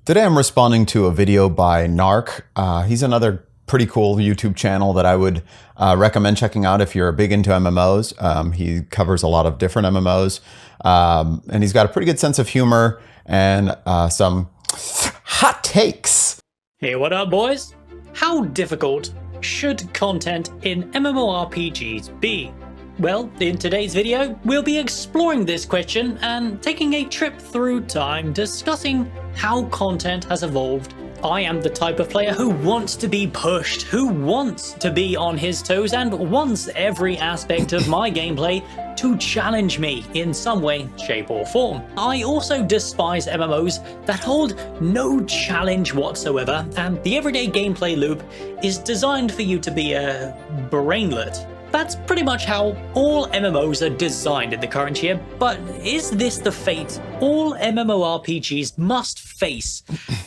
Today I'm responding to a video by Narc. He's another pretty cool YouTube channel that I would recommend checking out if you're big into MMOs. He covers a lot of different MMOs, and he's got a pretty good sense of humor and some hot takes. Hey, what up, boys? How difficult should content in MMORPGs be? Well, in today's video, we'll be exploring this question and taking a trip through time, discussing how content has evolved. I am the type of player who wants to be pushed, who wants to be on his toes, and wants every aspect of my gameplay to challenge me in some way, shape, or form. I also despise MMOs that hold no challenge whatsoever, and the everyday gameplay loop is designed for you to be a brainlet. That's pretty much how all MMOs are designed in the current year, but is this the fate all MMORPGs must face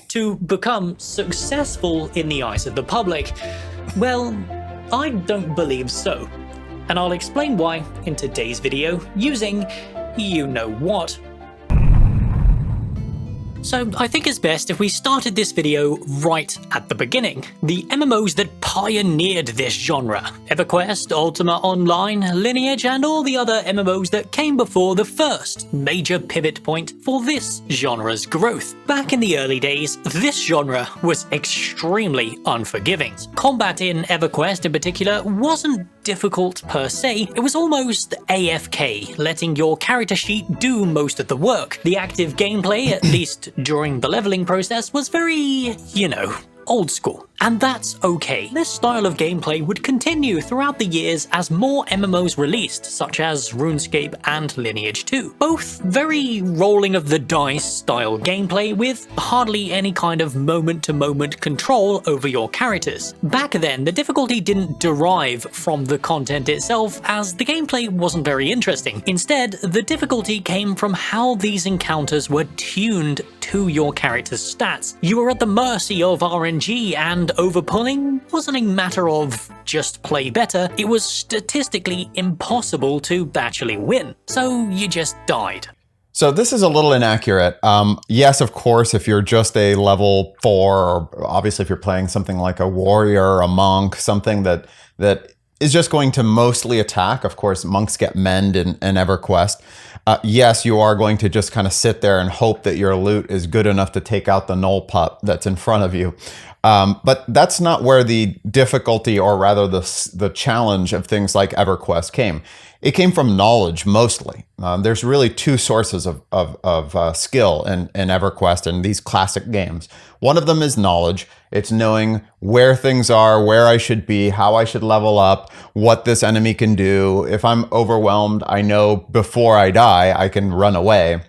to become successful in the eyes of the public? Well, I don't believe so. And I'll explain why in today's video using you-know-what. So I think it's best if we started this video right at the beginning. The MMOs that pioneered this genre. EverQuest, Ultima Online, Lineage, and all the other MMOs that came before the first major pivot point for this genre's growth. Back in the early days, this genre was extremely unforgiving. Combat in EverQuest in particular wasn't difficult per se, it was almost AFK, letting your character sheet do most of the work. The active gameplay, at least during the leveling process, was very, old school. And that's okay. This style of gameplay would continue throughout the years as more MMOs released, such as RuneScape and Lineage 2. Both very rolling of the dice style gameplay with hardly any kind of moment-to-moment control over your characters. Back then, the difficulty didn't derive from the content itself, as the gameplay wasn't very interesting. Instead, the difficulty came from how these encounters were tuned to your character's stats. You were at the mercy of RNG, and overpulling wasn't a matter of just play better, it was statistically impossible to actually win. So you just died. So this is a little inaccurate. Yes, of course, if you're just a level 4, or obviously if you're playing something like a warrior or a monk, something that is just going to mostly attack. Of course, monks get mend in EverQuest. Yes, you are going to just kind of sit there and hope that your loot is good enough to take out the null pup that's in front of you. But that's not where the difficulty, or rather the challenge of things like EverQuest came. It came from knowledge mostly. There's really two sources of skill in EverQuest and these classic games. One of them is knowledge. It's knowing where things are, where I should be, how I should level up, what this enemy can do. If I'm overwhelmed, I know before I die, I can run away.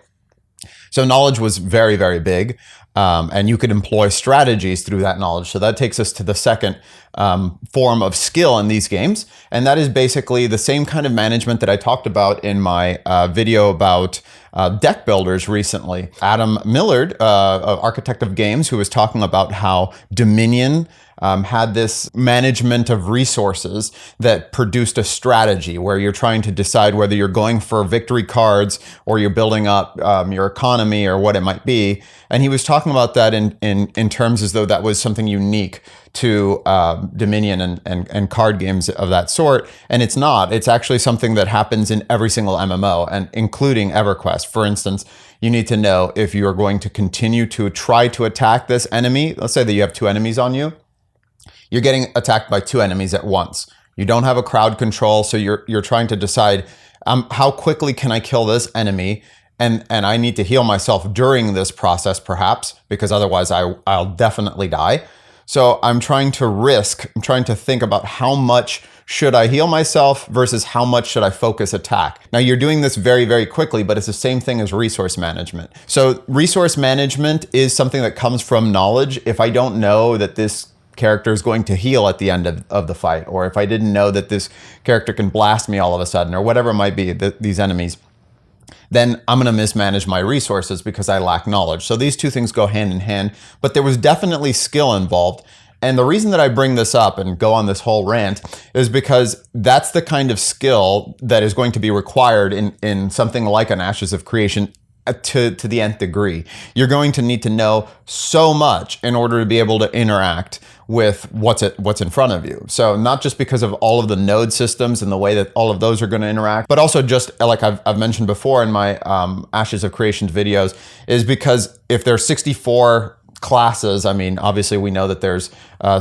So knowledge was very, very big. And you could employ strategies through that knowledge. So that takes us to the second form of skill in these games. And that is basically the same kind of management that I talked about in my video about deck builders recently. Adam Millard, architect of games, who was talking about how Dominion had this management of resources that produced a strategy where you're trying to decide whether you're going for victory cards or you're building up your economy or what it might be. And he was talking about that in terms as though that was something unique to Dominion and card games of that sort. And it's not. It's actually something that happens in every single MMO, and including EverQuest. For instance, you need to know if you're going to continue to try to attack this enemy. Let's say that you have 2 enemies on you. You're getting attacked by 2 enemies at once. You don't have a crowd control, so you're trying to decide how quickly can I kill this enemy, and I need to heal myself during this process perhaps, because otherwise I'll definitely die. So I'm trying to think about how much should I heal myself versus how much should I focus attack. Now you're doing this very, very quickly, but it's the same thing as resource management. So resource management is something that comes from knowledge. If I don't know that this character is going to heal at the end of the fight, or if I didn't know that this character can blast me all of a sudden, or whatever it might be, these enemies, then I'm going to mismanage my resources because I lack knowledge. So these two things go hand in hand, but there was definitely skill involved. And the reason that I bring this up and go on this whole rant is because that's the kind of skill that is going to be required in something like an Ashes of Creation to the nth degree. You're going to need to know so much in order to be able to interact with what's in front of you. So not just because of all of the node systems and the way that all of those are going to interact, but also just like I've mentioned before in my Ashes of Creation videos, is because if there's 64 classes, I mean, obviously we know that there's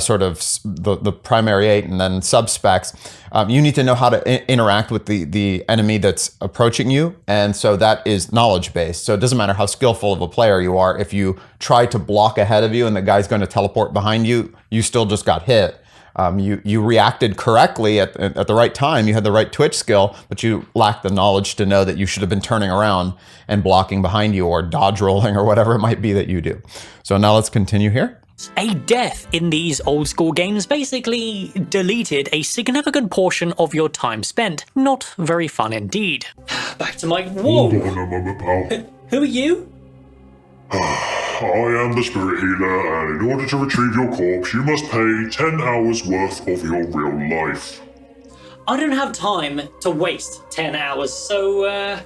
sort of the primary 8 and then sub-specs. You need to know how to interact with the enemy that's approaching you. And so that is knowledge-based. So it doesn't matter how skillful of a player you are. If you try to block ahead of you and the guy's going to teleport behind you, you still just got hit. You reacted correctly at the right time. You had the right twitch skill, but you lacked the knowledge to know that you should have been turning around and blocking behind you or dodge rolling or whatever it might be that you do. So now let's continue here. A death in these old school games basically deleted a significant portion of your time spent. Not very fun indeed. Back to my... Whoa! Hold on a moment, pal. Who are you? I am the spirit healer, and in order to retrieve your corpse, you must pay 10 hours worth of your real life. I don't have time to waste 10 hours, so,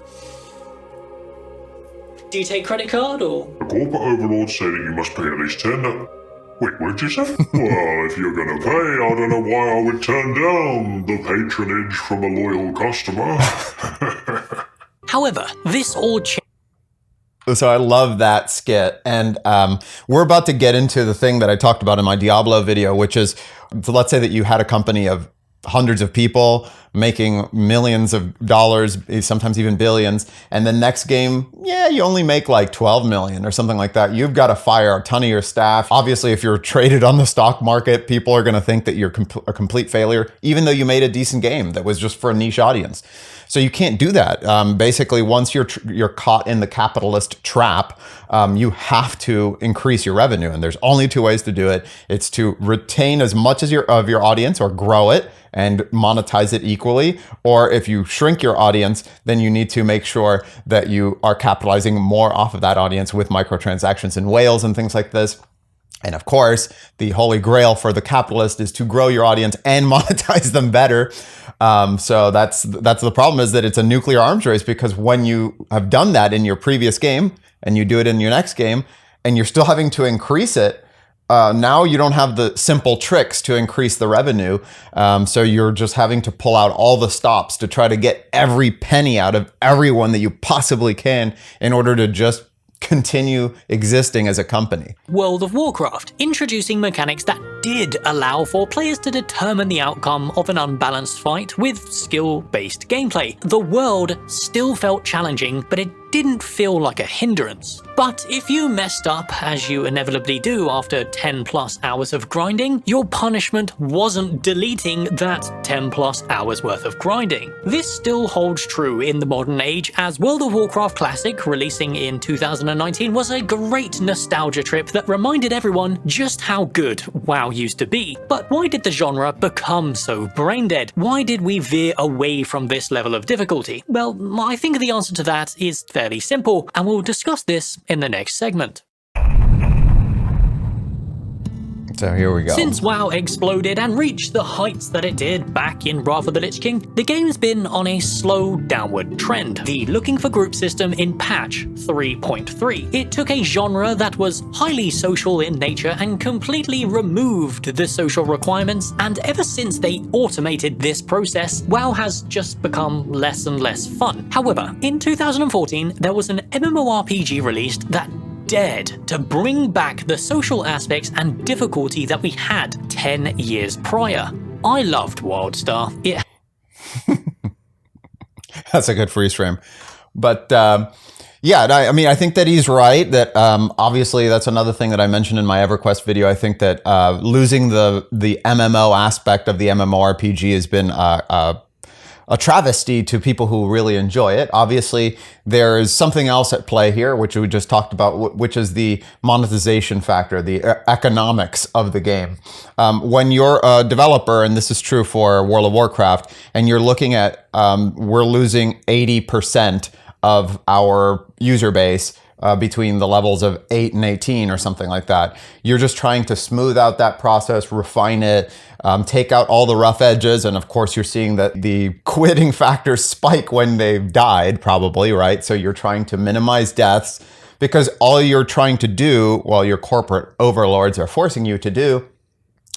do you take credit card, or...? The corporate overlord said that you must pay at least 10... Wait, what'd you say? Well, if you're gonna pay, I don't know why I would turn down the patronage from a loyal customer. However, this all changed. So I love that skit. And we're about to get into the thing that I talked about in my Diablo video, which is, so let's say that you had a company of hundreds of people making millions of dollars, sometimes even billions. And the next game, yeah, you only make like 12 million or something like that. You've got to fire a ton of your staff. Obviously, if you're traded on the stock market, people are going to think that you're a complete failure, even though you made a decent game that was just for a niche audience. So you can't do that. Basically, once you're caught in the capitalist trap, you have to increase your revenue. And there's only two ways to do it. It's to retain as much as of your audience or grow it and monetize it equally. Or if you shrink your audience, then you need to make sure that you are capitalizing more off of that audience with microtransactions and whales and things like this. And of course, the holy grail for the capitalist is to grow your audience and monetize them better. So that's the problem, is that it's a nuclear arms race, because when you have done that in your previous game and you do it in your next game and you're still having to increase it, now you don't have the simple tricks to increase the revenue. So you're just having to pull out all the stops to try to get every penny out of everyone that you possibly can in order to just continue existing as a company. World of Warcraft, introducing mechanics that did allow for players to determine the outcome of an unbalanced fight with skill-based gameplay. The world still felt challenging, but it didn't feel like a hindrance. But if you messed up, as you inevitably do after 10 plus hours of grinding, your punishment wasn't deleting that 10 plus hours worth of grinding. This still holds true in the modern age, as World of Warcraft Classic, releasing in 2019, was a great nostalgia trip that reminded everyone just how good WoW used to be. But why did the genre become so brain dead? Why did we veer away from this level of difficulty? Well, I think the answer to that is fairly simple, and we'll discuss this in the next segment. So here we go. Since WoW exploded and reached the heights that it did back in Wrath of the Lich King, the game's been on a slow downward trend. The looking for group system in patch 3.3. It took a genre that was highly social in nature and completely removed the social requirements, and ever since they automated this process, WoW has just become less and less fun. However, in 2014, there was an MMORPG released that dared to bring back the social aspects and difficulty that we had 10 years prior. I loved WildStar. That's a good freeze frame. But yeah, I mean, I think that he's right, that obviously that's another thing that I mentioned in my EverQuest video. I think that losing the MMO aspect of the MMORPG has been a travesty to people who really enjoy it. Obviously, there is something else at play here, which we just talked about, which is the monetization factor, the economics of the game. When you're a developer, and this is true for World of Warcraft, and you're looking at, we're losing 80% of our user base between the levels of 8 and 18 or something like that. You're just trying to smooth out that process, refine it, take out all the rough edges. And of course, you're seeing that the quitting factors spike when they've died, probably, right? So you're trying to minimize deaths because all you're trying to do, while your corporate overlords are forcing you to do,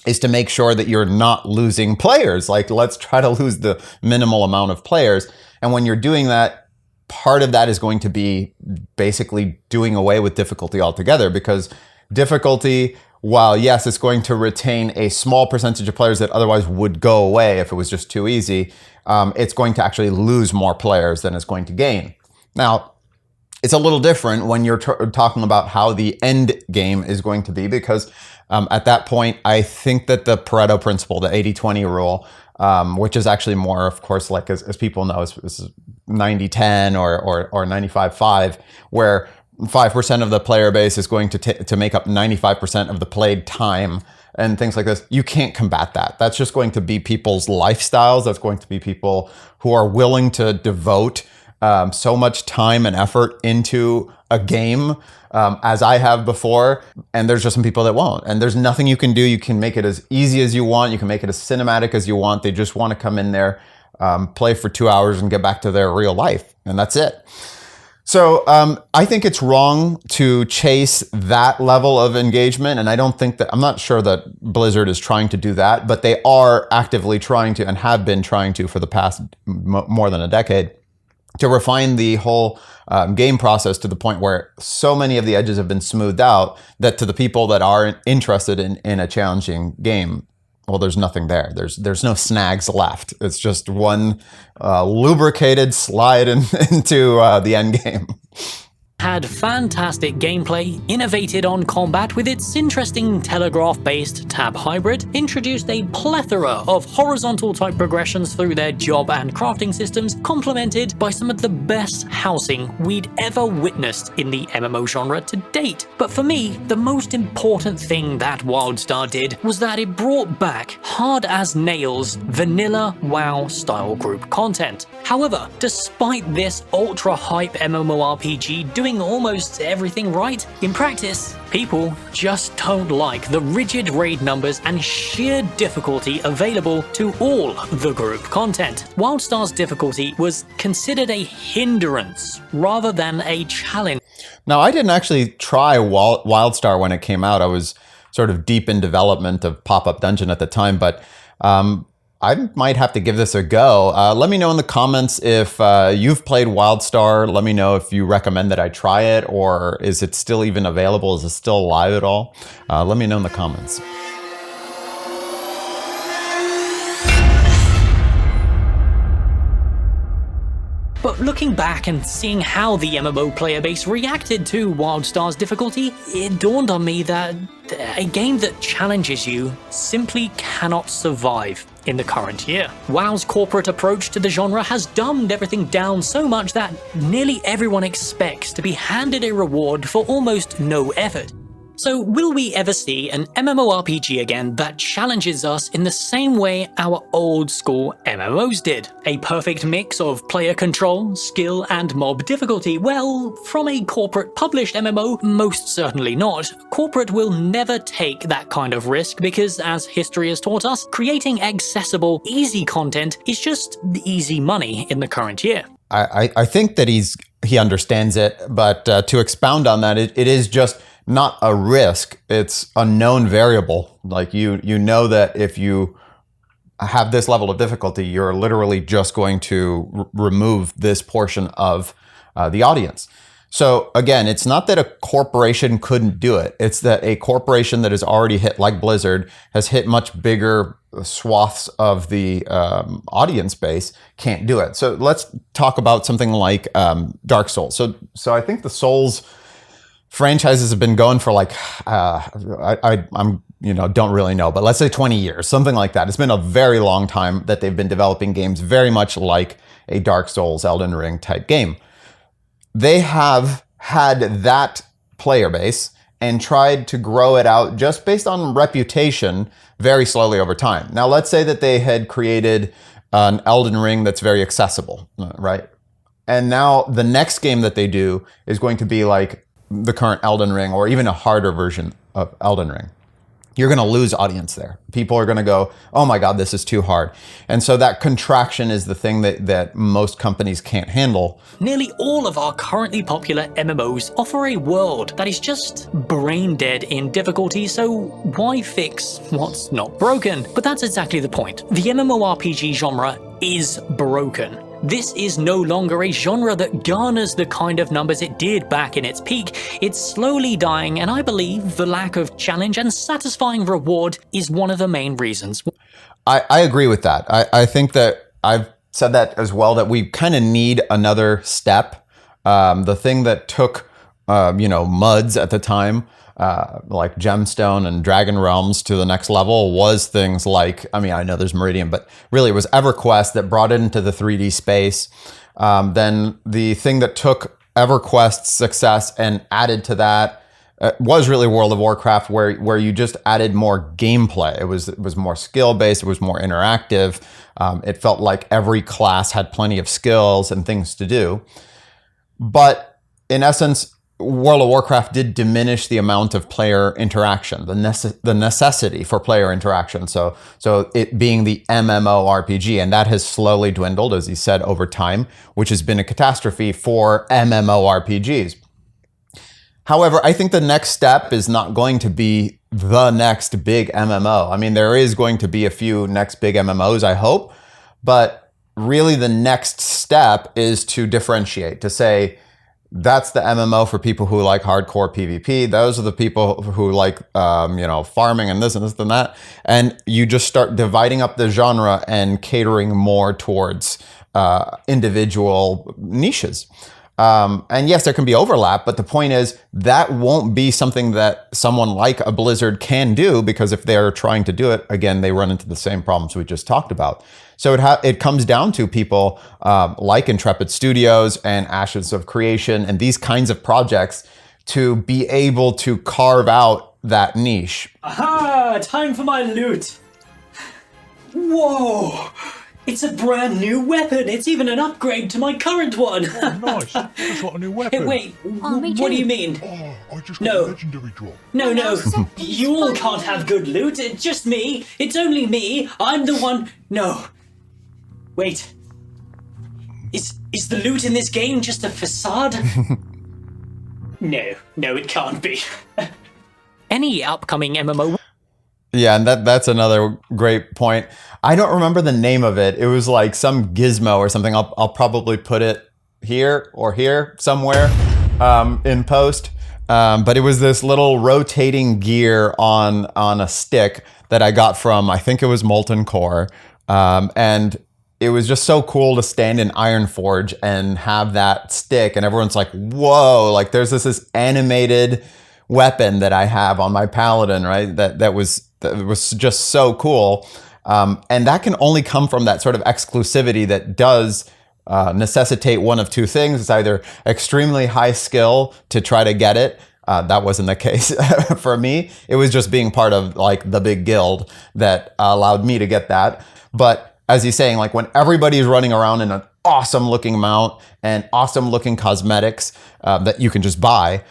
is to make sure that you're not losing players. Like, let's try to lose the minimal amount of players. And when you're doing that, part of that is going to be basically doing away with difficulty altogether, because difficulty, while yes, it's going to retain a small percentage of players that otherwise would go away if it was just too easy, it's going to actually lose more players than it's going to gain. Now, it's a little different when you're talking about how the end game is going to be, because at that point, I think that the Pareto principle, the 80-20 rule, which is actually more, of course, like as people know, is 90-10 or 95-5, where 5% of the player base is going to make up 95% of the played time and things like this. You can't combat that. That's just going to be people's lifestyles. That's going to be people who are willing to devote so much time and effort into a game as I have before, and there's just some people that won't. And there's nothing you can do. You can make it as easy as you want. You can make it as cinematic as you want. They just want to come in there, play for 2 hours and get back to their real life, and that's it. So I think it's wrong to chase that level of engagement, and I'm not sure that Blizzard is trying to do that, but they are actively trying to, and have been trying to for the past more than a decade, to refine the whole game process to the point where so many of the edges have been smoothed out that to the people that are interested in a challenging game, well, there's nothing there. There's no snags left. It's just one lubricated slide into the end game. Had fantastic gameplay, innovated on combat with its interesting telegraph-based tab hybrid, introduced a plethora of horizontal type progressions through their job and crafting systems, complemented by some of the best housing we'd ever witnessed in the MMO genre to date. But for me, the most important thing that WildStar did was that it brought back hard as nails vanilla WoW style group content. However, despite this ultra hype MMORPG doing almost everything right, in practice, people just don't like the rigid raid numbers and sheer difficulty available to all the group content. WildStar's difficulty was considered a hindrance rather than a challenge. Now, I didn't actually try WildStar when it came out. I was sort of deep in development of Pop-Up Dungeon at the time, but I might have to give this a go. Let me know in the comments if you've played WildStar. Let me know if you recommend that I try it, or is it still even available? Is it still alive at all? Let me know in the comments. But looking back and seeing how the MMO player base reacted to WildStar's difficulty, it dawned on me that a game that challenges you simply cannot survive in the current year. WoW's corporate approach to the genre has dumbed everything down so much that nearly everyone expects to be handed a reward for almost no effort. So will we ever see an MMORPG again that challenges us in the same way our old school MMOs did? A perfect mix of player control, skill, and mob difficulty? Well, from a corporate published MMO, most certainly not. Corporate will never take that kind of risk because, as history has taught us, creating accessible, easy content is just easy money in the current year. I think that he understands it, but to expound on that, it is just not a risk. It's a known variable. Like you know that if you have this level of difficulty, you're literally just going to remove this portion of the audience. So again, it's not that a corporation couldn't do it. It's that a corporation that has already hit, like Blizzard, has hit much bigger swaths of the audience base, can't do it. So let's talk about something like Dark Souls. So I think the Souls franchises have been going for like, I'm don't really know, but let's say 20 years, something like that. It's been a very long time that they've been developing games very much like a Dark Souls, Elden Ring type game. They have had that player base and tried to grow it out just based on reputation very slowly over time. Now, let's say that they had created an Elden Ring that's very accessible, right? And now the next game that they do is going to be like the current Elden Ring or even a harder version of Elden Ring, you're going to lose audience there. People are going to go, oh my God, this is too hard. And so that contraction is the thing that most companies can't handle. Nearly all of our currently popular MMOs offer a world that is just brain dead in difficulty, so why fix what's not broken? But that's exactly the point. The MMORPG genre is broken. This is no longer a genre that garners the kind of numbers it did back in its peak. It's slowly dying, and I believe the lack of challenge and satisfying reward is one of the main reasons. I agree with that. I think that I've said that as well, that we kind of need another step. The thing that took, MUDs at the time, like Gemstone and Dragon Realms to the next level was things like, I mean, I know there's Meridian, but really it was EverQuest that brought it into the 3D space. Then the thing that took EverQuest's success and added to that was really World of Warcraft, where you just added more gameplay. It was more skill based. It was more interactive. It felt like every class had plenty of skills and things to do. But in essence, World of Warcraft did diminish the amount of player interaction, the necessity for player interaction. So it being the MMORPG, and that has slowly dwindled, as he said, over time, which has been a catastrophe for MMORPGs. However, I think the next step is not going to be the next big MMO. I mean, there is going to be a few next big MMOs, I hope, but really the next step is to differentiate, to say, that's the MMO for people who like hardcore PvP. Those are the people who like, farming and this and this and that. And you just start dividing up the genre and catering more towards individual niches. And yes, there can be overlap, but the point is that won't be something that someone like a Blizzard can do, because if they're trying to do it, again, they run into the same problems we just talked about. So it comes down to people like Intrepid Studios and Ashes of Creation and these kinds of projects to be able to carve out that niche. Aha! Time for my loot! Whoa! It's a brand new weapon! It's even an upgrade to my current one! Oh, nice. I just got a new weapon. Hey, wait, me what do too. you mean? Oh, I just got No. a legendary drop. No, so you all can't have good loot. It's just me. It's only me. I'm the one. No. Wait. Is the loot in this game just a facade? No, it can't be. Any upcoming MMO. Yeah, and that's another great point. I don't remember the name of it. It was like some gizmo or something. I'll probably put it here or here somewhere in post. But it was this little rotating gear on a stick that I got from, I think it was Molten Core. And it was just so cool to stand in Ironforge and have that stick. And everyone's like, whoa, like there's this animated weapon that I have on my Paladin, right? That was just so cool. And that can only come from that sort of exclusivity that does necessitate one of two things. It's either extremely high skill to try to get it. That wasn't the case for me. It was just being part of like the big guild that allowed me to get that. But as he's saying, like when everybody's running around in an awesome looking mount and awesome looking cosmetics that you can just buy,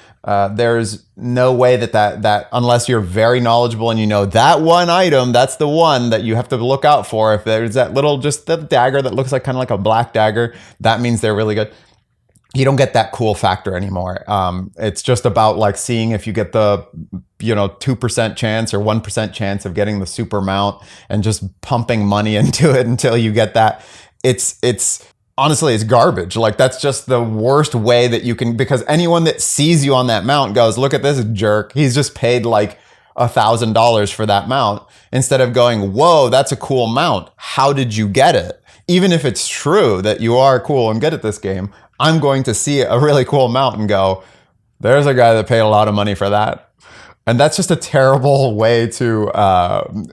there's no way that unless you're very knowledgeable and you know that one item, that's the one that you have to look out for. If there's that little, just the dagger that looks like kind of like a black dagger, that means they're really good. You don't get that cool factor anymore. It's just about like seeing if you get the 2% chance or 1% chance of getting the super mount and just pumping money into it until you get that. It's honestly, it's garbage. Like that's just the worst way that you can, because anyone that sees you on that mount goes, look at this jerk. He's just paid like $1,000 for that mount, instead of going, whoa, that's a cool mount. How did you get it? Even if it's true that you are cool and good at this game, I'm going to see a really cool mount and go, there's a guy that paid a lot of money for that. And that's just a terrible way to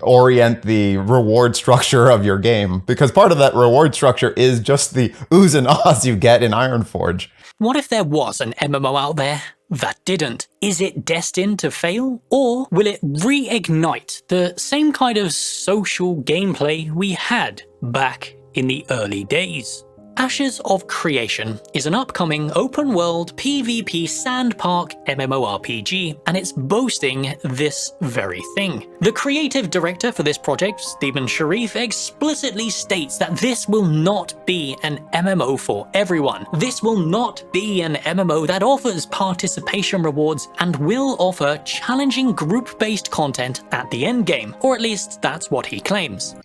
orient the reward structure of your game, because part of that reward structure is just the oohs and ahs you get in Ironforge. What if there was an MMO out there that didn't? Is it destined to fail? Or will it reignite the same kind of social gameplay we had back in the early days? Ashes of Creation is an upcoming open-world PvP sandpark MMORPG, and it's boasting this very thing. The creative director for this project, Stephen Sharif, explicitly states that this will not be an MMO for everyone. This will not be an MMO that offers participation rewards and will offer challenging group-based content at the endgame, or at least that's what he claims.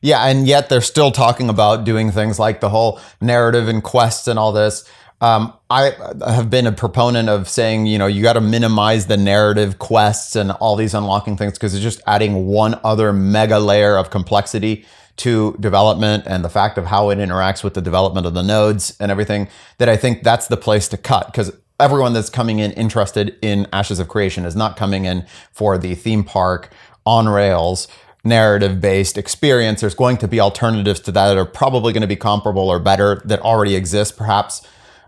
Yeah, and yet they're still talking about doing things like the whole narrative and quests and all this. I have been a proponent of saying, you got to minimize the narrative quests and all these unlocking things because it's just adding one other mega layer of complexity to development and the fact of how it interacts with the development of the nodes and everything, that I think that's the place to cut, because everyone that's coming in interested in Ashes of Creation is not coming in for the theme park on rails narrative-based experience. There's going to be alternatives to that are probably going to be comparable or better that already exist, perhaps.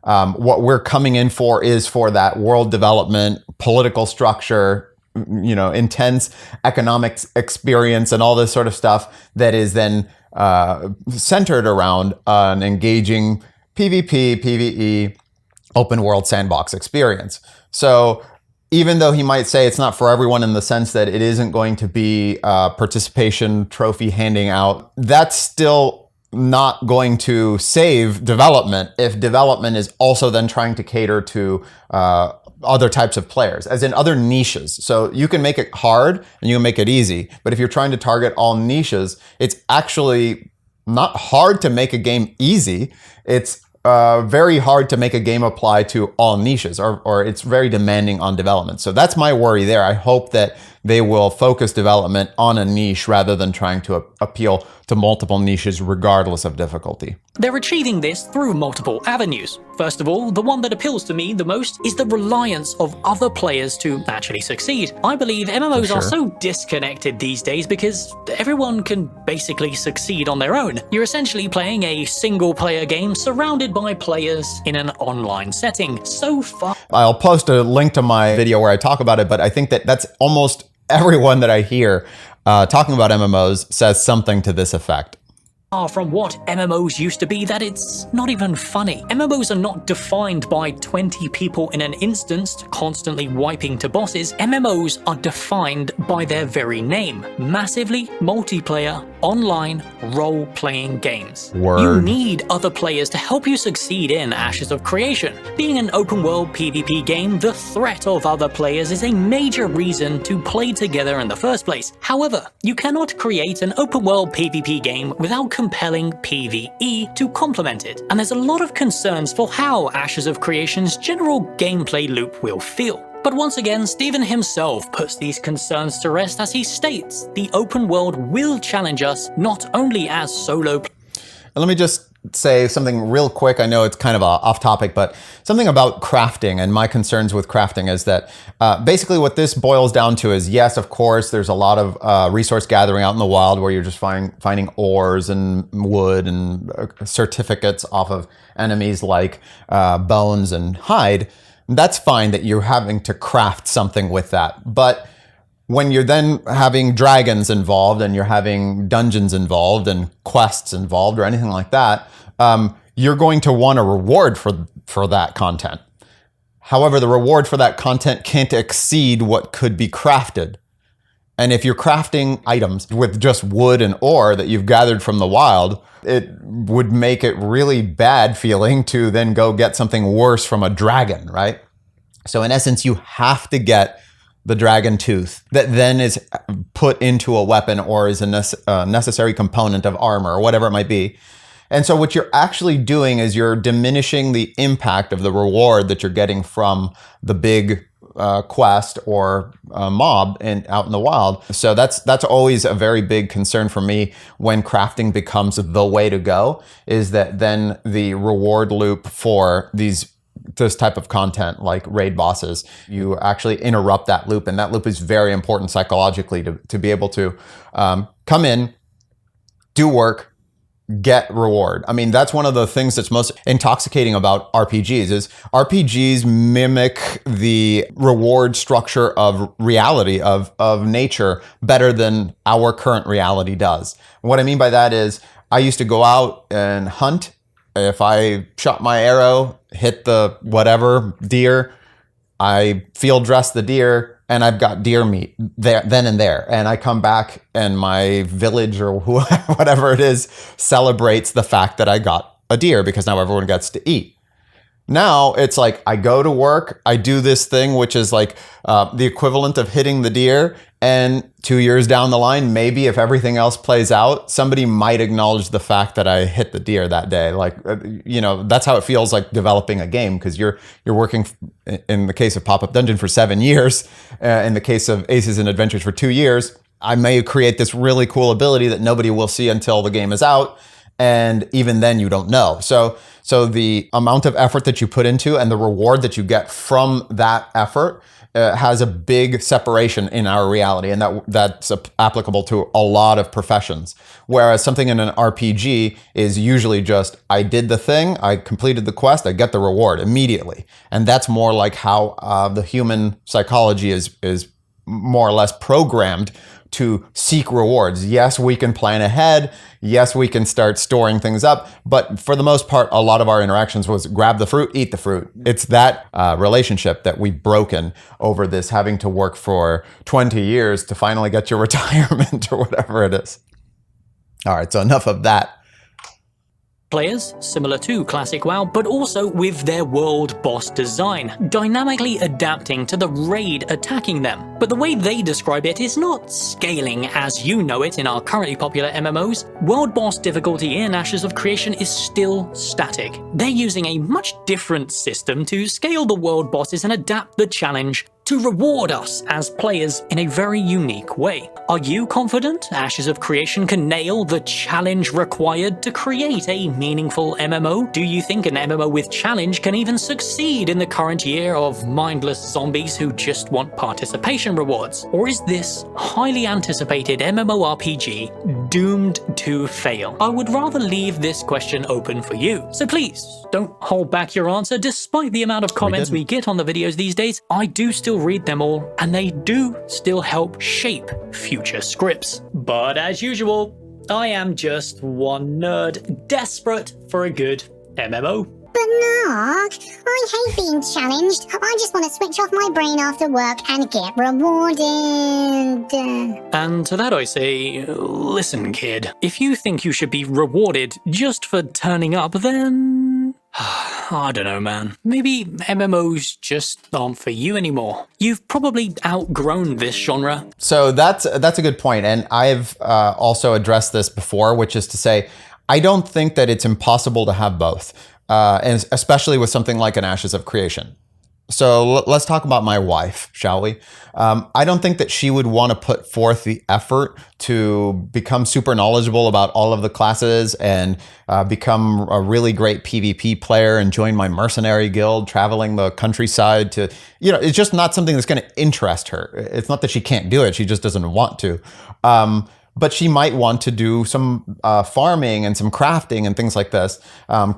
What we're coming in for is for that world development, political structure, intense economic experience and all this sort of stuff that is then centered around an engaging PvP, PvE, open world sandbox experience. So even though he might say it's not for everyone in the sense that it isn't going to be participation trophy handing out, that's still not going to save development if development is also then trying to cater to other types of players, as in other niches. So you can make it hard and you can make it easy, but if you're trying to target all niches, it's actually not hard to make a game easy. It's very hard to make a game apply to all niches, or it's very demanding on development. So that's my worry there. I hope that they will focus development on a niche rather than trying to appeal to multiple niches regardless of difficulty. They're achieving this through multiple avenues. First of all, the one that appeals to me the most is the reliance of other players to actually succeed. I believe MMOs are so disconnected these days because everyone can basically succeed on their own. You're essentially playing a single-player game surrounded by players in an online setting. So far, I'll post a link to my video where I talk about it, but I think that that's almost everyone that I hear talking about MMOs says something to this effect. From what MMOs used to be, that it's not even funny. MMOs are not defined by 20 people in an instance constantly wiping to bosses. MMOs are defined by their very name: massively multiplayer, online, role-playing games. Word. You need other players to help you succeed in Ashes of Creation. Being an open-world PvP game, the threat of other players is a major reason to play together in the first place. However, you cannot create an open-world PvP game without compelling PvE to complement it, and there's a lot of concerns for how Ashes of Creation's general gameplay loop will feel. But once again, Stephen himself puts these concerns to rest as he states the open world will challenge us not only as solo. Let me just say something real quick. I know it's kind of off topic, but something about crafting and my concerns with crafting is that basically what this boils down to is, yes, of course, there's a lot of resource gathering out in the wild where you're just finding ores and wood and certificates off of enemies like bones and hide. That's fine that you're having to craft something with that. But when you're then having dragons involved and you're having dungeons involved and quests involved or anything like that, you're going to want a reward for that content. However, the reward for that content can't exceed what could be crafted. And if you're crafting items with just wood and ore that you've gathered from the wild, it would make it really bad feeling to then go get something worse from a dragon, right? So in essence, you have to get the dragon tooth that then is put into a weapon or is a necessary component of armor or whatever it might be. And so what you're actually doing is you're diminishing the impact of the reward that you're getting from the big quest or mob out in the wild. So that's always a very big concern for me when crafting becomes the way to go, is that then the reward loop for this type of content like raid bosses, you actually interrupt that loop, and that loop is very important psychologically to be able to come in, do work, get reward. I mean, that's one of the things that's most intoxicating about RPGs is RPGs mimic the reward structure of reality, of nature, better than our current reality does. What I mean by that is I used to go out and hunt if I shot my arrow, hit the whatever deer, I field dress the deer, and I've got deer meat there, then and there. And I come back and my village or whatever it is celebrates the fact that I got a deer because now everyone gets to eat. Now it's like I go to work, I do this thing, which is like the equivalent of hitting the deer. And 2 years down the line, maybe if everything else plays out, somebody might acknowledge the fact that I hit the deer that day. Like, that's how it feels like developing a game, because you're working, in the case of Pop-Up Dungeon, for 7 years. In the case of Aces and Adventures, for 2 years. I may create this really cool ability that nobody will see until the game is out. And even then you don't know. So the amount of effort that you put into and the reward that you get from that effort has a big separation in our reality. And that's applicable to a lot of professions. Whereas something in an RPG is usually just, I did the thing, I completed the quest, I get the reward immediately. And that's more like how the human psychology is more or less programmed to seek rewards. Yes, we can plan ahead. Yes, we can start storing things up. But for the most part, a lot of our interactions was grab the fruit, eat the fruit. It's that relationship that we've broken over this having to work for 20 years to finally get your retirement or whatever it is. All right, so enough of that. Players, similar to classic WoW, but also with their world boss design, dynamically adapting to the raid attacking them. But the way they describe it is not scaling as you know it in our currently popular MMOs. World boss difficulty in Ashes of Creation is still static. They're using a much different system to scale the world bosses and adapt the challenge to reward us as players in a very unique way. Are you confident Ashes of Creation can nail the challenge required to create a meaningful MMO? Do you think an MMO with challenge can even succeed in the current year of mindless zombies who just want participation rewards? Or is this highly anticipated MMORPG doomed to fail? I would rather leave this question open for you. So please, don't hold back your answer. Despite the amount of comments we get on the videos these days, I do still read them all, and they do still help shape future scripts. But as usual, I am just one nerd desperate for a good MMO. But Narc, I hate being challenged. I just want to switch off my brain after work and get rewarded. And to that I say, listen kid, if you think you should be rewarded just for turning up, then I don't know, man. Maybe MMOs just aren't for you anymore. You've probably outgrown this genre. So that's a good point. And I've also addressed this before, which is to say, I don't think that it's impossible to have both, and especially with something like an Ashes of Creation. So let's talk about my wife, shall we? I don't think that she would want to put forth the effort to become super knowledgeable about all of the classes and become a really great PvP player and join my mercenary guild, traveling the countryside to, it's just not something that's going to interest her. It's not that she can't do it. She just doesn't want to. But she might want to do some farming and some crafting and things like this,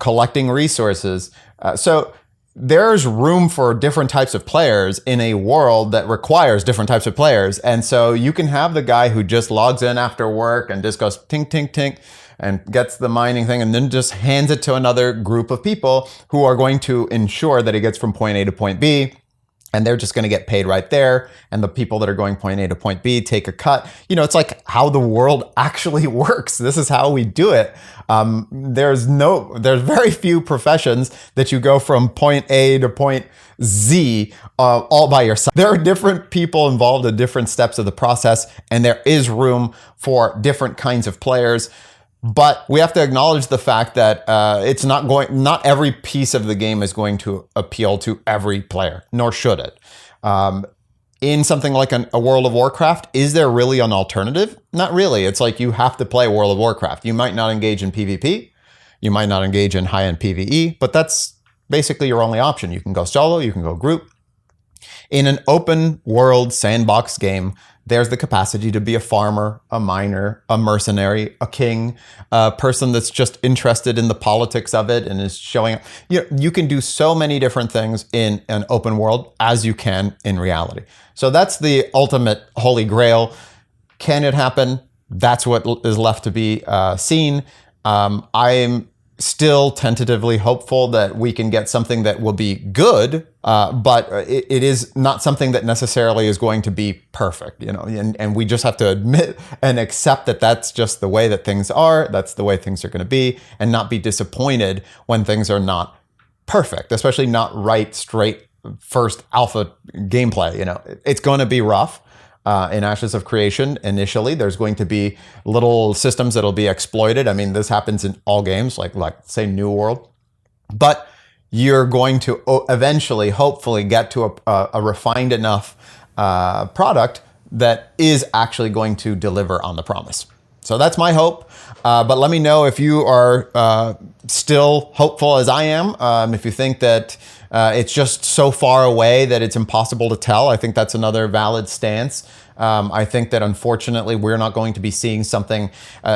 collecting resources. So there's room for different types of players in a world that requires different types of players. And so you can have the guy who just logs in after work and just goes tink, tink, tink, and gets the mining thing and then just hands it to another group of people who are going to ensure that he gets from point A to point B. And they're just going to get paid right there. And the people that are going point A to point B take a cut. It's like how the world actually works. This is how we do it. There's very few professions that you go from point A to point Z all by yourself. There are different people involved in different steps of the process, and there is room for different kinds of players. But we have to acknowledge the fact that not every piece of the game is going to appeal to every player, nor should it. In something like a World of Warcraft, is there really an alternative? Not really. It's like you have to play World of Warcraft. You might not engage in PvP. You might not engage in high-end PvE, but that's basically your only option. You can go solo, you can go group. In an open world sandbox game, there's the capacity to be a farmer, a miner, a mercenary, a king, a person that's just interested in the politics of it and is showing up. You can do so many different things in an open world as you can in reality. So that's the ultimate holy grail. Can it happen? That's what is left to be seen. I'm still tentatively hopeful that we can get something that will be good, but it is not something that necessarily is going to be perfect, you know, and we just have to admit and accept that that's just the way that things are, that's the way things are going to be, and not be disappointed when things are not perfect, especially not right, straight, first alpha gameplay. You know, it's going to be rough. In Ashes of Creation, initially, there's going to be little systems that'll be exploited. I mean, this happens in all games, like say New World. But you're going to eventually, hopefully, get to a refined enough product that is actually going to deliver on the promise. So that's my hope. But let me know if you are still hopeful as I am. If you think that it's just so far away that it's impossible to tell, I think that's another valid stance. I think that unfortunately we're not going to be seeing something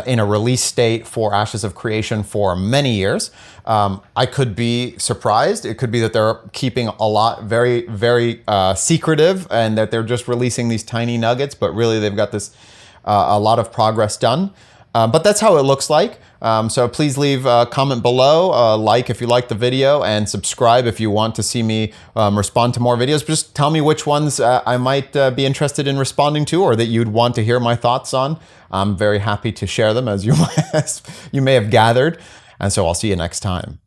in a release state for Ashes of Creation for many years. I could be surprised. It could be that they're keeping a lot very, very secretive and that they're just releasing these tiny nuggets, but really they've got this a lot of progress done. But that's how it looks like. So please leave a comment below, like if you like the video, and subscribe if you want to see me respond to more videos. Just tell me which ones I might be interested in responding to, or that you'd want to hear my thoughts on. I'm very happy to share them, as you may have gathered. And so I'll see you next time.